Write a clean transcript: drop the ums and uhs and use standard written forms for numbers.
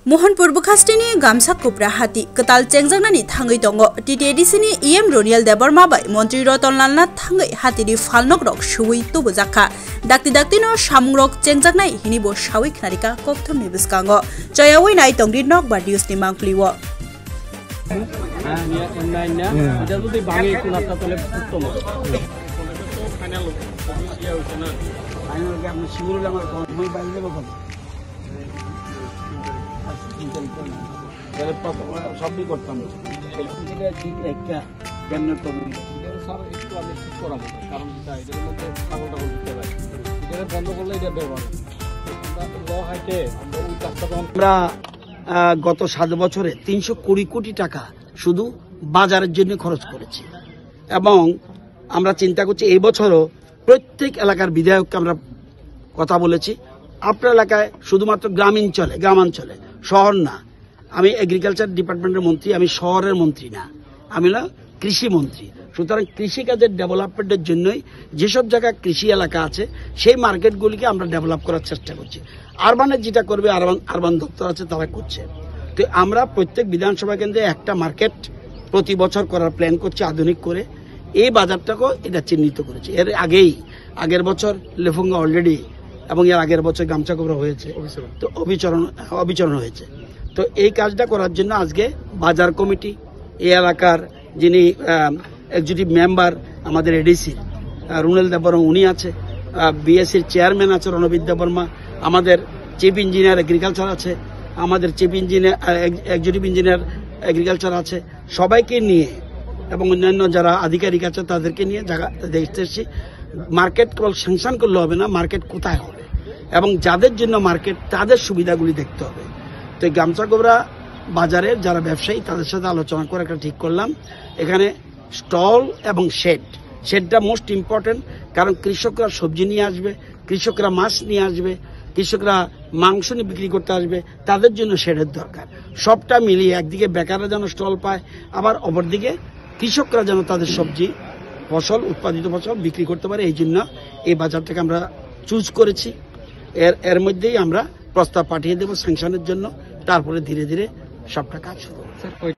मोहनपुर बुखास्टिनी गामसा कुप्रा हाती कताल चेंगजांगनानि थांगै दङ टिटिएडिसिनि इएम रोनियल देबरमा बाय मन्त्री रतनलाल नाथ थांगै हातिनि फालनक रक सुवै तबो जाखा दाक्ति दाक्तिनो सामुंरक चेंगजांगनाय हिनिबो सावै खनारिका कक्थमनि बिस्कांग जयावै नाय तंग्रि नक बादिउसनि मांक्लिवो সবই করতাম একটা ক্যাবিনেট কমিটি স্যার একটু আমি ঠিক করাবো কারণ এটার মধ্যে ছাগল টাগল দিতে পারি এটা বন্ধ করলে এটা ব্যবহার আমরা গত 7 বছরে 320 কোটি টাকা শুধু বাজারের জন্য খরচ করেছি এবং আমরা চিন্তা করছি এই বছরও প্রত্যেক এলাকার বিধায়ককে আমরা কথা বলেছি আপনার এলাকায় শুধুমাত্র গ্রামাঞ্চলে শহর না আমি এগ্রিকালচার ডিপার্টমেন্টের মন্ত্রী আমি শহরের মন্ত্রী না আমি হলাম কৃষি মন্ত্রী সুতরাং কৃষিকাজের ডেভেলপমেন্টের জন্যই যেসব জায়গায় কৃষি এলাকা আছে সেই মার্কেটগুলিকে আমরা ডেভেলপ করার চেষ্টা করছি আরবানের যেটা করবে আরবান দপ্তর আছে তারা করছে তো আমরা প্রত্যেক বিধানসভা কেন্দ্রে একটা মার্কেট প্রতি বছর করার প্ল্যান করছি আধুনিক করে এই বাজারটাকেও এটা চিহ্নিত করেছে এর আগের বছর লেফুঙ্গা অলরেডি এবং এর আগের বছর গামছা কোবরা হয়েছে তো অবিচরণ হয়েছে তো এই কাজটা করার জন্য আজকে বাজার কমিটি এই এলাকার যিনি এক্সিকিউটিভ মেম্বার আমাদের এডিসি রুনেল দেববর্মা উনি আছে বিএসসির চেয়ারম্যান আছে রণবীর দেববর্মা আমাদের চিফ ইঞ্জিনিয়ার এগ্রিকালচার আছে আমাদের chief engineer executive engineer agriculture আছে সবাইকে নিয়ে এবং অন্যান্য যারা আধিকারিক আছে তাদেরকে নিয়ে জায়গা দেখতে এসেছি মার্কেট কেবল স্যাংশন করলে হবে না মার্কেট কোথায় হবে এবং যাদের জন্য মার্কেট তাদের সুবিধাগুলি দেখতে হবে তো গামছা কোবরা বাজারের যারা ব্যবসায়ী তাদের সাথে আলোচনা করে একটা ঠিক করলাম এখানে স্টল এবং শেডটা মোস্ট ইম্পর্টেন্ট কারণ কৃষকরা সবজি নিয়ে আসবে কৃষকরা মাছ নিয়ে আসবে কৃষকরা মাংস নিয়ে বিক্রি করতে আসবে তাদের জন্য শেডের দরকার সবটা মিলিয়ে একদিকে বেকাররা যেন স্টল পায় আবার অপরদিকে কৃষকরা যেন তাদের সবজি উৎপাদিত ফসল বিক্রি করতে পারে এই জন্য এই বাজারটাকে আমরা চুজ করেছি এর মধ্যেই আমরা প্রস্তাব পাঠিয়ে দেব স্যাংশনের জন্য তারপরে ধীরে ধীরে সবটা কাজ শুরু হবে